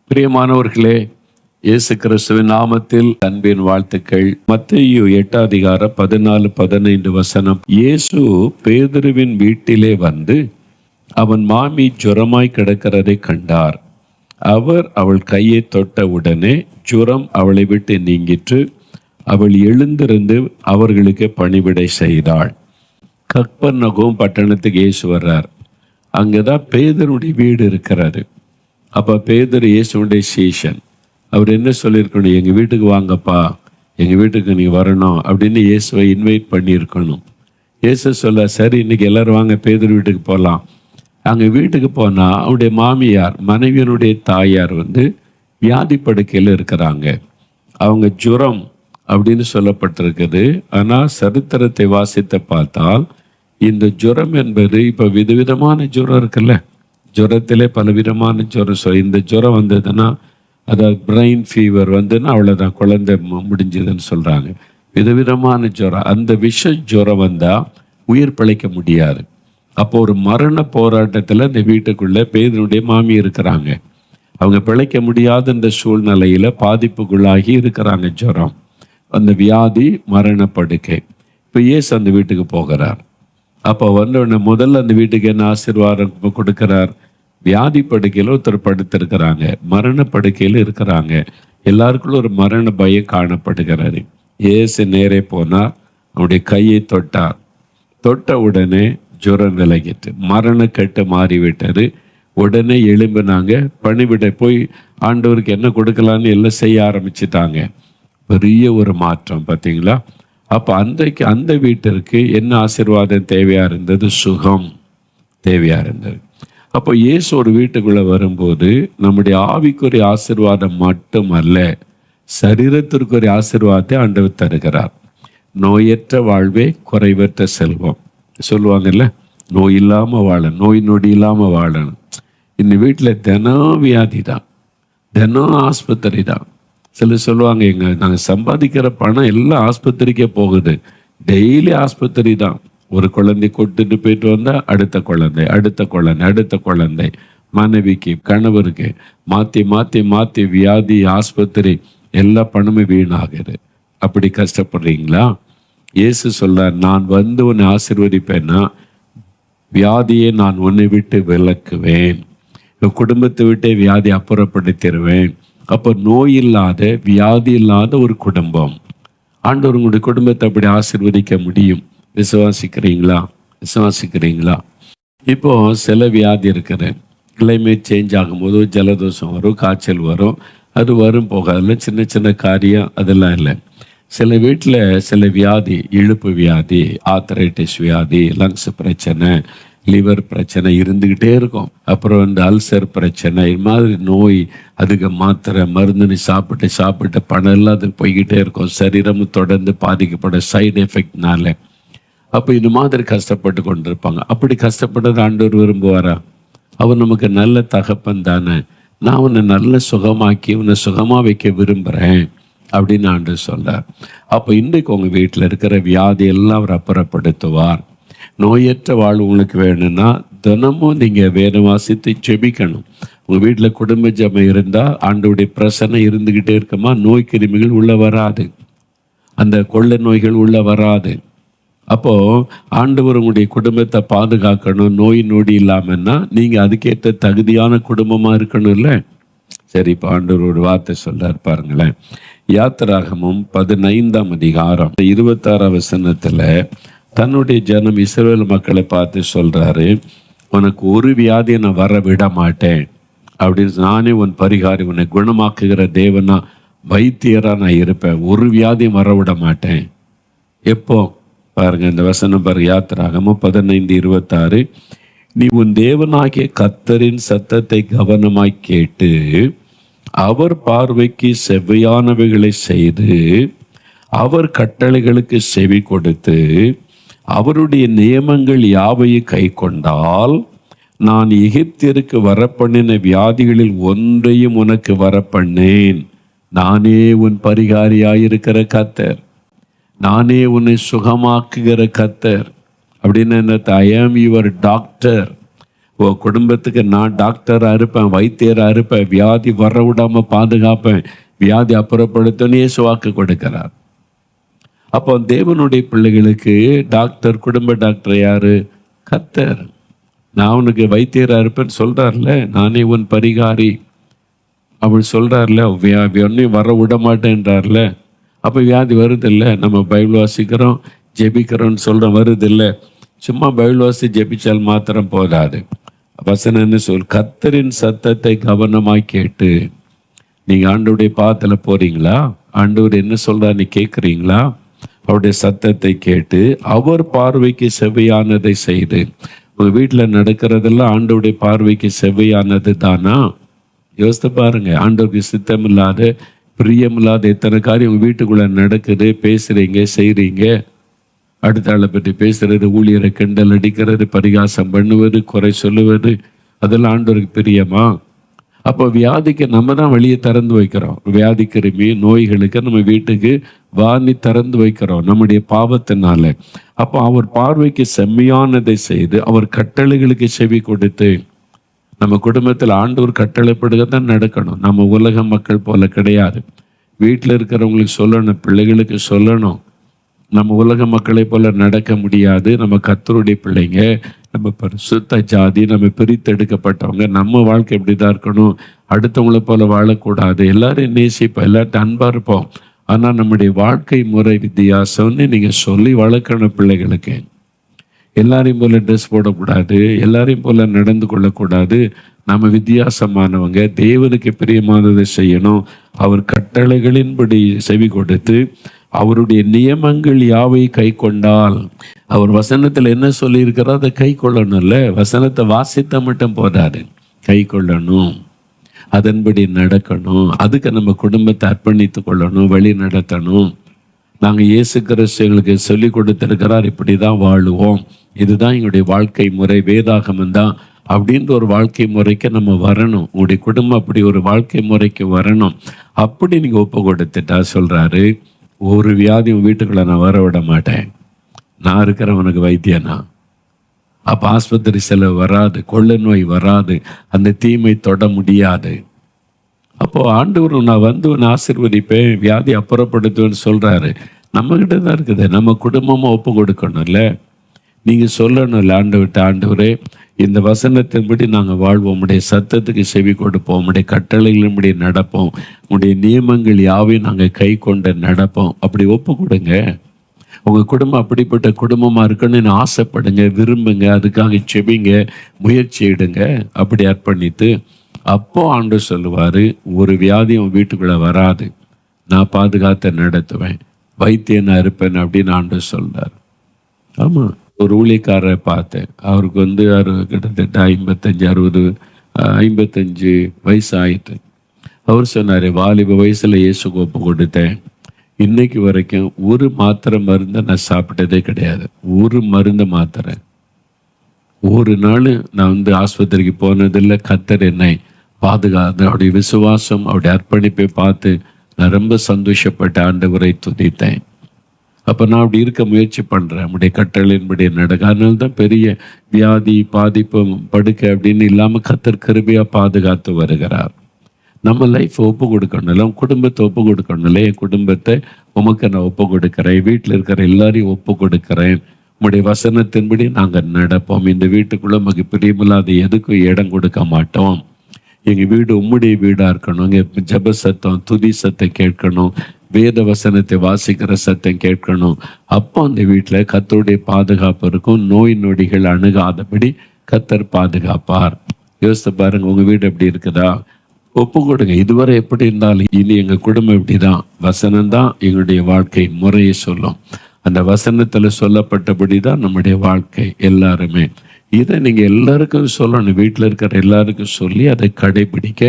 பிரியமானவர்களே, இயேசு கிறிஸ்துவின் நாமத்தில் அன்பின் வாழ்த்துக்கள். மத்தேயு 8:14-15 இயேசு பேதுருவின் வீட்டிலே வந்து அவன் மாமி ஜுரமாய் கிடக்கிறதை கண்டார். அவர் அவள் கையை தொட்ட உடனே ஜுரம் அவளை விட்டு நீங்கிற்று. அவள் எழுந்திருந்து அவர்களுக்கு பணிவிடை செய்தாள். கப்பர்நகூம் பட்டணத்துக்கு இயேசு வர்றார். அங்கதான் பேதுருடைய வீடு இருக்கிறாரு. அப்போ பேதுரு இயேசுடைய சீஷன். அவர் என்ன சொல்லியிருக்கணும்? எங்கள் வீட்டுக்கு வாங்கப்பா, எங்கள் வீட்டுக்கு நீ வரணும் அப்படின்னு இயேசுவை இன்வைட் பண்ணியிருக்கணும். இயேசு சொல்ல, சரி இன்னைக்கு எல்லோரும் வாங்க பேதுரு வீட்டுக்கு போகலாம். அங்கே வீட்டுக்கு போனால் அவருடைய மாமியார், மனைவியனுடைய தாயார் வியாதி படுக்கையில் இருக்கிறாங்க. அவங்க ஜுரம் அப்படின்னு சொல்லப்பட்டிருக்குது. ஆனால் சரித்திரத்தை வாசித்து பார்த்தால் இந்த ஜுரம் என்பது இப்போ விதவிதமான ஜுரம் இருக்குல்ல, ஜுரத்திலே பலவிதமான ஜுரம். இந்த ஜுரம் வந்ததுன்னா, அதாவது பிரெயின் ஃபீவர் அவ்வளோதான், குழந்தை முடிஞ்சதுன்னு சொல்கிறாங்க. விதவிதமான ஜுரம். அந்த விஷ ஜுரம் வந்தால் உயிர் பிழைக்க முடியாது. அப்போ ஒரு மரண போராட்டத்தில் இந்த வீட்டுக்குள்ளே பேதுருடைய மாமி இருக்கிறாங்க. அவங்க பிழைக்க முடியாத இந்த சூழ்நிலையில் பாதிப்புக்குள்ளாகி இருக்கிறாங்க. ஜுரம், அந்த வியாதி, மரணப்படுக்கை. இப்போ இயேசு அந்த வீட்டுக்கு போகிறார். அப்போ வந்தவுடனே முதல்ல அந்த வீட்டுக்கு என்ன ஆசீர்வாதம் கொடுக்கிறார்? வியாதி படுக்கையில் ஒருத்தர் படுத்திருக்கிறாங்க, மரண படுக்கையில் இருக்கிறாங்க. எல்லாருக்குள்ள ஒரு மரண பயம் காணப்படுகிறாரு. இயேசு நேரே போனார், அவனுடைய கையை தொட்டார். தொட்ட உடனே ஜுரம் விலகிட்டு, மரணக்கட்டு மாறிவிட்டது. உடனே எழும்பினாங்க. பணிவிடை போய் ஆண்டவருக்கு என்ன கொடுக்கலான்னு எல்லாம் செய்ய ஆரம்பிச்சிட்டாங்க. பெரிய ஒரு மாற்றம் பார்த்தீங்களா? அப்போ அன்றைக்கு அந்த வீட்டிற்கு என்ன ஆசீர்வாதம் தேவையாக இருந்தது? சுகம் தேவையாக இருந்தது. அப்போ இயேசு ஒரு வீட்டுக்குள்ளே வரும்போது நம்முடைய ஆவிக்குரிய ஆசீர்வாதம் மட்டுமல்ல, சரீரத்திற்குரிய ஆசீர்வாதத்தை ஆண்டவர் தருகிறார். நோயற்ற வாழ்வே குறைவற்ற செல்வம் சொல்லுவாங்கல்ல, நோய் இல்லாமல் வாழணும், நோய் நொடி இல்லாமல் வாழணும். இந்த வீட்டில் தினம் வியாதி தான், தினம் ஆஸ்பத்திரி தான். சிலர் சொல்லுவாங்க, நாங்கள் சம்பாதிக்கிற பணம் எல்லாம் ஆஸ்பத்திரிக்கே போகுது, டெய்லி ஆஸ்பத்திரி தான். ஒரு குழந்தை கொட்டுட்டு போயிட்டு வந்தால் அடுத்த குழந்தை, அடுத்த குழந்தை, அடுத்த குழந்தை. மனைவிக்கு, கணவருக்கு மாற்றி மாற்றி மாற்றி வியாதி, ஆஸ்பத்திரி, எல்லா பணமும் வீணாகுது. அப்படி கஷ்டப்படுறீங்களா? இயேசு சொல்றார், நான் உன்னை ஆசீர்வதிப்பேன்னா வியாதியை நான் உன்னை விட்டு விலக்குவேன், குடும்பத்தை விட்டே வியாதி அப்புறப்படுத்திடுவேன். அப்போ நோய் இல்லாத, வியாதி இல்லாத ஒரு குடும்பம். ஆண்டவர் உங்களுடைய குடும்பத்தை அப்படி ஆசீர்வதிக்க முடியும். விசுவாசிக்கிறீங்களா? விசுவாசிக்கிறீங்களா? இப்போ சில வியாதி இருக்குது, கிளைமேட் சேஞ்ச் ஆகும்போது ஜலதோஷம் வரும், காய்ச்சல் வரும். அது வரும் போக, அதெல்லாம் சின்ன சின்ன காரியம், அதெல்லாம் இல்லை. சில வீட்டில் சில வியாதி, இழுப்பு வியாதி, ஆத்தரைட்டிஸ் வியாதி, லங்ஸ் பிரச்சனை, லிவர் பிரச்சனை இருந்துக்கிட்டே இருக்கும். அப்புறம் அல்சர் பிரச்சனை, இது மாதிரி நோய், அதுக்கு மாத்திரை மருந்துன்னு சாப்பிட்டு சாப்பிட்டு பணம் எல்லாம் அது போய்கிட்டே இருக்கும். சரீரமும் தொடர்ந்து பாதிக்கப்பட சைடு எஃபெக்ட்னால. அப்போ இந்த மாதிரி கஷ்டப்பட்டு கொண்டிருப்பாங்க. அப்படி கஷ்டப்பட்டது ஆண்டவர் விரும்புவாரா? அவர் நமக்கு நல்ல தகப்பன் தானே. நான் உன்னை நல்ல சுகமாக்கி உன்னை சுகமாக வைக்க விரும்புகிறேன் அப்படின்னு ஆண்டவர் சொல்றார். அப்போ இன்றைக்கு உங்கள் வீட்டில் இருக்கிற வியாதி எல்லாம் அவர் அப்புறப்படுத்துவார். நோயற்ற வாழ்வு உங்களுக்கு வேணும்னா தினமும் நீங்கள் வேதம் வாசித்து ஜெபிக்கணும். உங்கள் வீட்டில் குடும்ப ஜெபம் இருந்தால் ஆண்டவருடைய பிரசன்னம் இருந்துக்கிட்டே இருக்குமா, நோய் கிருமிகள் உள்ளே வராது, அந்த கொள்ளை நோய்கள் உள்ளே வராது. அப்போது ஆண்டவர் உங்களுடைய குடும்பத்தை பாதுகாக்கணும், நோய் நொடி இல்லாமன்னா நீங்கள் அதுக்கேற்ற தகுதியான குடும்பமாக இருக்கணும்ல. சரி, இப்போ ஆண்டவர் ஒரு வார்த்தை சொல்றார் பாருங்களேன். யாத்திராகமம் 15:26 தன்னுடைய ஜனம் இஸ்ரவேல் மக்களை பார்த்து சொல்றாரு, உனக்கு ஒரு வியாதியை நான் வர விட மாட்டேன் அப்படின்னு, நானே உன் பரிகாரி, உன்னை குணமாக்குகிற தேவனா, வைத்தியராக நான் இருப்பேன், ஒரு வியாதியும் வர விட மாட்டேன். எப்போ பாருங்க இந்த வசனம் பாருங்க, யாத்திராகமம் 15:26. நீ உன் தேவனாகிய கர்த்தரின் சத்தத்தை கவனமாய் கேட்டு அவர் பார்வைக்கு செவ்வையானவைகளை செய்து அவர் கட்டளைகளுக்கு செவி கொடுத்து அவருடைய நியமங்கள் யாவையும் கை கொண்டால், நான் எகிப்திற்கு வரப்பண்ணின வியாதிகளில் ஒன்றையும் உனக்கு வரப்பண்ணேன். நானே உன் பரிகாரியாயிருக்கிற கர்த்தர், நானே உன்னை சுகமாக்குகிற கர்த்தர். அப்படின்னு என்ன? ஐ ஆம் யுவர் டாக்டர். உன் குடும்பத்துக்கு நான் டாக்டரா இருப்பேன், வைத்தியரா இருப்பேன், வியாதி வர விடாம பாதுகாப்பேன், வியாதி அப்புறப்படுத்தணும் இயேசு வாக்கு கொடுக்கிறார். அப்போ தேவனுடைய பிள்ளைகளுக்கு டாக்டர், குடும்ப டாக்டர் யாரு? கர்த்தர். நான் உனக்கு வைத்தியரா இருப்பேன்னு சொல்றார்ல, நானே உன் பரிகாரி அப்படி சொல்றாருல, ஒன்னையும் வர விட மாட்டேன்றார்ல. அப்போ வியாதி வருது இல்லை? நம்ம பைபிள் வாசிக்கிறோம், ஜெபிக்கிறோம்னு சொல்கிறோம், வருது இல்லை? சும்மா பைபிள் வாசி ஜெபிச்சால் மாத்திரம் போதாது. வசனம் என்ன சொல்? கர்த்தரின் சத்தத்தை கவனமாய் கேட்டு. நீங்கள் ஆண்டவருடைய பாதத்தில் போறீங்களா? ஆண்டவர் என்ன சொல்றாருன்னு கேட்குறீங்களா? அவருடைய சத்தத்தை கேட்டு அவர் பார்வைக்கு செவ்வையானதை செய்து. உங்கள் வீட்டில் நடக்கிறதெல்லாம் ஆண்டவருடைய பார்வைக்கு செவ்வையானது தானா? யோசித்து பாருங்க. ஆண்டவருக்கு சித்தமில்லாத, பிரியமில்லாத எத்தனை காரியம் உங்கள் வீட்டுக்குள்ளே நடக்குது. பேசுகிறீங்க, செய்கிறீங்க. அடுத்த ஆளை பற்றி பேசுறது, ஊழியரை கிண்டல் அடிக்கிறது, பரிகாசம் பண்ணுவது, குறை சொல்லுவது, அதெல்லாம் ஆண்டவருக்கு பிரியமா? அப்போ வியாதிக்கு நம்ம தான் வழியை திறந்து வைக்கிறோம். வியாதி, கிருமி, நோய்களுக்கு நம்ம வீட்டுக்கு வாணி திறந்து வைக்கிறோம் நம்முடைய பாவத்தினால. அப்போ அவர் பார்வைக்கு செம்மையானதை செய்து அவர் கட்டளைகளுக்கு செவி கொடுத்து. நம்ம குடும்பத்தில் ஆண்டவர் கட்டளைப்படுகத்தான் நடக்கணும். நம்ம உலக மக்கள் போல கிடையாது. வீட்டில் இருக்கிறவங்களுக்கு சொல்லணும், பிள்ளைகளுக்கு சொல்லணும். நம்ம உலக மக்களை போல நடக்க முடியாது. நம்ம கர்த்தருடைய பிள்ளைங்க, நம்ம பரிசுத்த ஜாதி, நம்ம பிரித்தெடுக்கப்பட்டவங்க. நம்ம வாழ்க்கை எப்படி தான் இருக்கணும்? அடுத்தவங்களை போல வாழக்கூடாது. எல்லாரும் நேசிப்போம், எல்லார்ட்டும் அன்பாக இருப்போம். ஆனால் நம்முடைய வாழ்க்கை முறை வித்தியாசம்னு நீங்கள் சொல்லி வளர்க்கணும் பிள்ளைகளுக்கு. எல்லாரையும் போல ட்ரெஸ் போடக்கூடாது, எல்லாரையும் போல நடந்து கொள்ளக்கூடாது. நம்ம வித்தியாசமானவங்க, தேவனுக்கு பிரியமானதை செய்யணும். அவர் கட்டளைகளின்படி செவி கொடுத்து அவருடைய நியமங்கள் யாவை கை கொண்டால். அவர் வசனத்தில் என்ன சொல்லியிருக்கிறார் அதை கை கொள்ளணும்ல. வசனத்தை வாசித்த மட்டும் போதாது, கை கொள்ளணும், அதன்படி நடக்கணும். அதுக்கு நம்ம குடும்பத்தை அர்ப்பணித்து கொள்ளணும், வழி நடத்தணும். நாங்கள் இயேசு கிறிஸ்துவுக்கு சொல்லி கொடுத்திருக்கிறார், இப்படி தான் வாழுவோம், இதுதான் எங்களுடைய வாழ்க்கை முறை, வேதாகமம் தான் அப்படின்ற ஒரு வாழ்க்கை முறைக்கு நம்ம வரணும். உங்களுடைய குடும்பம் அப்படி ஒரு வாழ்க்கை முறைக்கு வரணும். அப்படி நீங்கள் ஒப்பு கொடுத்துட்டா சொல்கிறாரு, ஒரு வியாதி உன் வீட்டுக்குள்ளே நான் வர விட மாட்டேன், நான் இருக்கிறவனுக்கு வைத்தியனா. அப்போ ஆஸ்பத்திரி செலவு வராது, கொள்ளை நோய் வராது, அந்த தீமை தொட முடியாது. அப்போது ஆண்டவர் நான் வந்து உன்னை ஆசீர்வதிப்பேன், வியாதி அப்புறப்படுத்துவேன்னு சொல்கிறாரு. நம்மக்கிட்ட தான் இருக்குது. நம்ம குடும்பமாக ஒப்பு கொடுக்கணும்ல. நீங்கள் சொல்லணும்ல, ஆண்டவரே இந்த வசனத்தின்படி நாங்கள் வாழ்வோம், உடைய சத்தத்துக்கு செவி கொடுப்போம், உடைய கட்டளைகளின்படி நடப்போம், உடைய நியமங்கள் யாவையும் நாங்கள் கை கொண்டு நடப்போம். அப்படி ஒப்பு கொடுங்க. உங்கள் குடும்பம் அப்படிப்பட்ட குடும்பமாக இருக்கணும்னு ஆசைப்படுங்க, விரும்புங்க, அதுக்காக செபிங்க, முயற்சி எடுங்க. அப்படி அர்ப்பணித்து அப்போ ஆண்டவர் சொல்லுவார், ஒரு வியாதி உன் வீட்டுக்குள்ளே வராது, நான் பாதுகாத்து நடத்துவேன், வைத்தியனாக இருப்பேன் அப்படின்னு ஆண்டவர் சொல்றார். ஆமாம், ஒரு ஊழியக்காரரை பார்த்தேன். அவருக்கு வந்து கிட்டத்தட்ட 55 வயசு ஆயிட்டு. அவர் சொன்னார், வாலிப வயசில் இயேசுக்கு ஒப்பு கொடுத்தேன், இன்னைக்கு வரைக்கும் ஒரு மாத்திரை மருந்தை நான் சாப்பிட்டதே கிடையாது. ஒரு மருந்து மாத்திரை ஒரு நாள் நான் வந்து ஆஸ்பத்திரிக்கு போனதில்லை. கர்த்தர் என்னை பாதுகாத்து, அவருடைய விசுவாசம், அவருடைய அர்ப்பணிப்பை பார்த்து நான் ரொம்ப சந்தோஷப்பட்ட ஆண்டவரை துதித்தேன். அப்போ நான் அப்படி இருக்க முயற்சி பண்ணுறேன், நம்முடைய கட்டளையின்படி நடக்க. அதனால தான் பெரிய வியாதி, பாதிப்பு, படுக்கை அப்படின்னு இல்லாமல் கர்த்தர் கிருபையாக பாதுகாத்து வருகிறார். நம்ம லைஃப்பை ஒப்பு கொடுக்கணும்ல, குடும்பத்தை ஒப்பு கொடுக்கணும்ல. என் குடும்பத்தை உமக்கு நான் ஒப்பு கொடுக்குறேன், வீட்டில் இருக்கிற எல்லாரையும் ஒப்பு கொடுக்குறேன், உம்முடைய வசனத்தின்படி நாங்கள் நடப்போம், இந்த வீட்டுக்குள்ளே நமக்கு பிரியமில்லாத எதுக்கும் இடம் கொடுக்க மாட்டோம், எங்கள் வீடு உம்முடைய வீடாக இருக்கணும், எங்கள் ஜப சத்தம், துதி சத்தம் கேட்கணும், வேத வசனத்தை வாசிக்கிற சத்தம் கேட்கணும். அப்போ அந்த வீட்டில் கர்த்தருடைய பாதுகாப்பு இருக்கும், நோய் நொடிகள் அணுகாதபடி கர்த்தர் பாதுகாப்பார். யோசித்து பாருங்க, உங்கள் வீடு எப்படி இருக்குதா? ஒப்பு கொடுங்க. இதுவரை எப்படி இருந்தாலும் இனி எங்கள் குடும்பம் இப்படி தான், வசனம்தான் எங்களுடைய வாழ்க்கை முறையை சொல்லும். அந்த வசனத்தில் சொல்லப்பட்டபடி தான் நம்முடைய வாழ்க்கை எல்லாருமே. இதை நீங்கள் எல்லாருக்கும் சொல்லணும், வீட்டில் இருக்கிற எல்லாருக்கும் சொல்லி அதை கடைபிடிக்க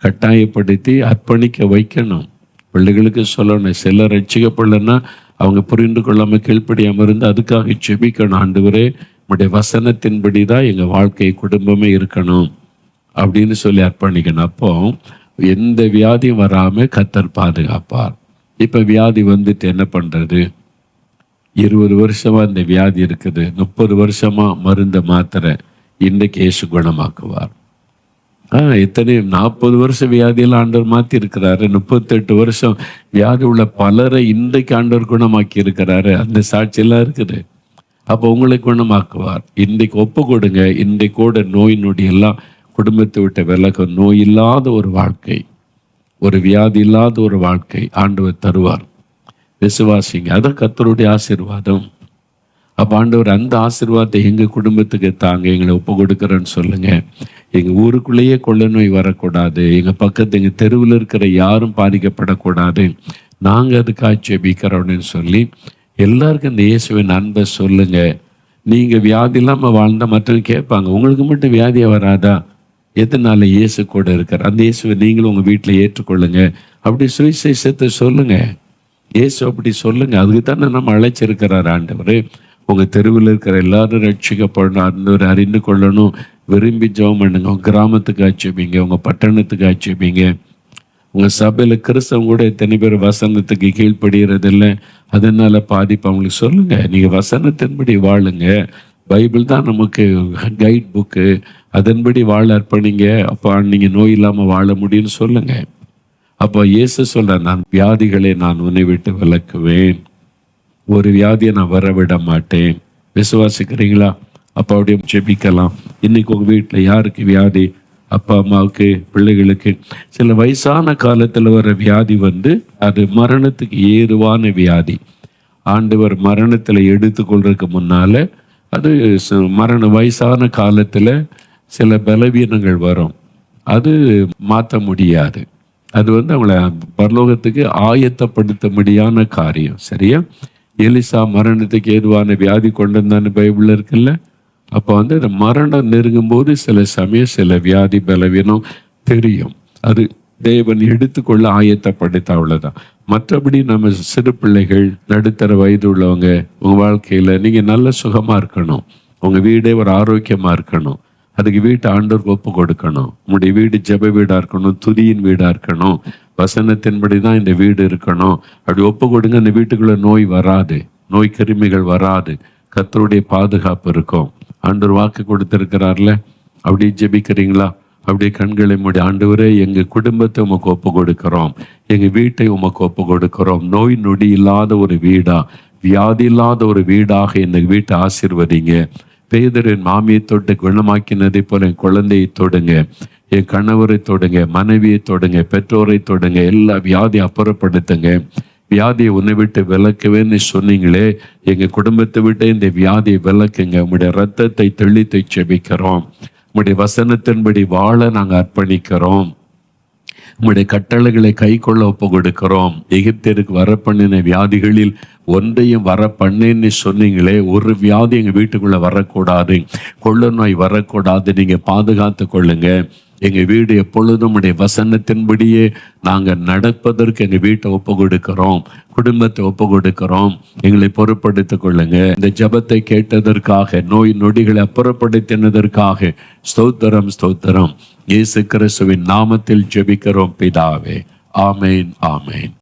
கட்டாயப்படுத்தி அர்ப்பணிக்க வைக்கணும். பிள்ளைகளுக்கு சொல்லணும். சிலர் ரட்சிக்கப்படலைன்னா அவங்க புரிந்து கொள்ளாமல் கீழ்ப்படியாமல் இருந்து அதுக்காக ஜெபிக்கணும், ஆண்டவரே உம்முடைய வசனத்தின்படி தான் எங்கள் வாழ்க்கை, குடும்பமே இருக்கணும் அப்படின்னு சொல்லி அர்ப்பணிக்கணும். அப்போ எந்த வியாதியும் வராமல் கர்த்தர் பாதுகாப்பார். இப்போ வியாதி வந்துட்டு என்ன பண்ணுறது? 20 வருஷமாக இந்த வியாதி இருக்குது, 30 வருஷமாக மருந்தை மாத்திரை, இன்றைக்கு இயேசு குணமாக்குவார். எத்தனை 40 வருஷம் வியாதியில் ஆண்டவர் மாற்றி இருக்கிறாரு. 38 வருஷம் வியாதி உள்ள பலரை இன்றைக்கு ஆண்டவர் குணமாக்கி இருக்கிறாரு. அந்த சாட்சியெல்லாம் இருக்குது. அப்போ உங்களை குணமாக்குவார். இன்றைக்கு ஒப்பு கொடுங்க. இன்றைக்கு கூட நோய் நொடி எல்லாம் குடும்பத்தை விட்டு விலகும். நோய் இல்லாத ஒரு வாழ்க்கை, ஒரு வியாதி இல்லாத ஒரு வாழ்க்கை ஆண்டவர் தருவார். விசுவாசிங்க, அதான் கர்த்தருடைய ஆசீர்வாதம். அப்போ ஆண்டவர் அந்த ஆசீர்வாதத்தை எங்கள் குடும்பத்துக்கு தாங்க, எங்களை ஒப்பு கொடுக்குறேன்னு சொல்லுங்க. எங்கள் ஊருக்குள்ளேயே கொள்ள நோய் வரக்கூடாது, எங்கள் பக்கத்து எங்கள் தெருவில் இருக்கிற யாரும் பாதிக்கப்படக்கூடாது, நாங்கள் அதுக்காக ஜெபிக்கிறோன்னு சொல்லி எல்லாருக்கும் இந்த இயேசுவின் அன்பை சொல்லுங்க. நீங்கள் வியாதி இல்லாமல் வாழ்ந்தால் மற்றவங்க கேட்பாங்க, உங்களுக்கு மட்டும் வியாதியாக வராதா? எதனால? இயேசு கூட இருக்கார். அந்த இயேசுவை நீங்களும் உங்கள் வீட்டில் ஏற்றுக்கொள்ளுங்க. அப்படி சுவிசேஷத்தை சொல்லுங்க. இயேசு அப்படி சொல்லுங்க. அதுக்கு தானே நம்ம அழைச்சிருக்கிறார் ஆண்டவர். உங்கள் தெருவில் இருக்கிற எல்லாரும் ரட்சிக்கப்படணும், ஆண்டவர் அறிந்து கொள்ளணும். விரும்பி ஜெபம் பண்ணுங்க. உங்கள் கிராமத்துக்கு ஆட்சேபிங்க, உங்கள் பட்டணத்துக்கு ஆட்சேபிங்க. உங்கள் சபையில் கிறிஸ்தவங்க கூட எத்தனை பேர் வசனத்துக்கு கீழ்ப்படுகிறதில்லை, அதனால பாதிப்பு அவங்களுக்கு சொல்லுங்க. நீங்கள் வசனத்தின்படி வாழுங்க. பைபிள் தான் நமக்கு கைட் புக்கு, அதன்படி வாழ அர்ப்பணிங்க. அப்போ நீங்கள் நோய் இல்லாமல் வாழ முடியும்னு சொல்லுங்க. அப்போ இயேசு சொல்ற, நான் வியாதிகளை நான் உன்னை விட்டு விலக்குவேன், ஒரு வியாதியை நான் வரவிட மாட்டேன். விசுவாசிக்கிறீங்களா? அப்போ அப்படியே ஜெபிக்கலாம். இன்னைக்கு உங்கள் வீட்டில் யாருக்கு வியாதி? அப்பா அம்மாவுக்கு, பிள்ளைகளுக்கு. சில வயசான காலத்தில் வர வியாதி அது மரணத்துக்கு ஏதுவான வியாதி. ஆண்டவர் மரணத்தில் எடுத்துக்கொள்றதுக்கு முன்னால் அது வயசான காலத்தில் சில பலவீனங்கள் வரும். அது மாற்ற முடியாது. அது அவங்கள பரலோகத்துக்கு ஆயத்தப்படுத்த முடியாத காரியம். சரியா? எலிசா மரணத்துக்கு ஏதுவான வியாதி கொண்டு வந்தான்னு பைபிளில் இருக்குல்ல. அப்போ அந்த மரணம் நெருங்கும் போது சில சமயம் சில வியாதி பலவீனம் தெரியும். அது தேவன் எடுத்துக்கொள்ள ஆயத்தப்படுத்த, அவ்வளோதான். மற்றபடி நம்ம சிறு பிள்ளைகள், நடுத்தர வயது உள்ளவங்க, உங்கள் வாழ்க்கையில் நீங்கள் நல்ல சுகமாக இருக்கணும், உங்கள் வீடே ஒரு ஆரோக்கியமாக இருக்கணும். அதுக்கு வீட்டை ஆண்டவருக்கு ஒப்பு கொடுக்கணும். உங்களுடைய வீடு ஜெப வீடாக இருக்கணும், துதியின் வீடாக இருக்கணும், வசனத்தின்படி தான் இந்த வீடு இருக்கணும். அப்படி ஒப்பு கொடுங்க. அந்த வீட்டுக்குள்ளே நோய் வராது, நோய் கிருமிகள் வராது, கர்த்தருடைய பாதுகாப்பு இருக்கும். ஆண்டவர் வாக்கு கொடுத்திருக்கிறார்ல. அப்படி ஜெபிக்கிறீங்களா? அப்படியே கண்களை மூடி, ஆண்டவரே எங்கள் குடும்பத்தை உமக்கு ஒப்பு கொடுக்கிறோம், எங்கள் வீட்டை உமக்கு ஒப்பு கொடுக்கிறோம். நோய் நொடி இல்லாத ஒரு வீடா, வியாதி இல்லாத ஒரு வீடாக இந்த வீட்டை ஆசீர்வதிங்க. பேதரின் மாமியை தொட்டு குணமாக்கினதை போல என் குழந்தையை தொடுங்க, என் கணவரை தொடுங்க, மனைவியை தொடுங்க, பெற்றோரை தொடுங்க. எல்லா வியாதியை அப்புறப்படுத்துங்க. வியாதியை உன்னை விட்டு விலக்குவேன்னு சொன்னீங்களே, எங்கள் குடும்பத்தை விட்டு இந்த வியாதியை விலக்குங்க. உங்களுடைய ரத்தத்தை தெளித்து செபிக்கிறோம். உங்களுடைய வசனத்தின்படி வாழ நாங்கள் அர்ப்பணிக்கிறோம். உங்களுடைய கட்டளைகளை கை கொள்ள ஒப்பு கொடுக்கிறோம். எகிப்தியருக்கு வர பண்ணின வியாதிகளில் ஒன்றையும் வர பண்ணேன்னு சொன்னீங்களே, ஒரு வியாதி எங்கள் வீட்டுக்குள்ளே வரக்கூடாது, கொள்ள நோய் வரக்கூடாது, நீங்கள் பாதுகாத்து கொள்ளுங்க. எங்கள் வீடு எப்பொழுதும் உடைய வசனத்தின்படியே நாங்கள் நடப்பதற்கு எங்கள் வீட்டை ஒப்பு கொடுக்கிறோம், குடும்பத்தை ஒப்பு கொடுக்கிறோம். எங்களை பொறுப்படுத்திக் கொள்ளுங்க. இந்த ஜெபத்தை கேட்டதற்காக, நோய் நொடிகளை அப்புறப்படுத்தினதற்காக ஸ்தோத்திரம், ஸ்தோத்திரம். இயேசு கிறிஸ்துவின் நாமத்தில் ஜெபிக்கிறோம் பிதாவே. ஆமேன், ஆமேன்.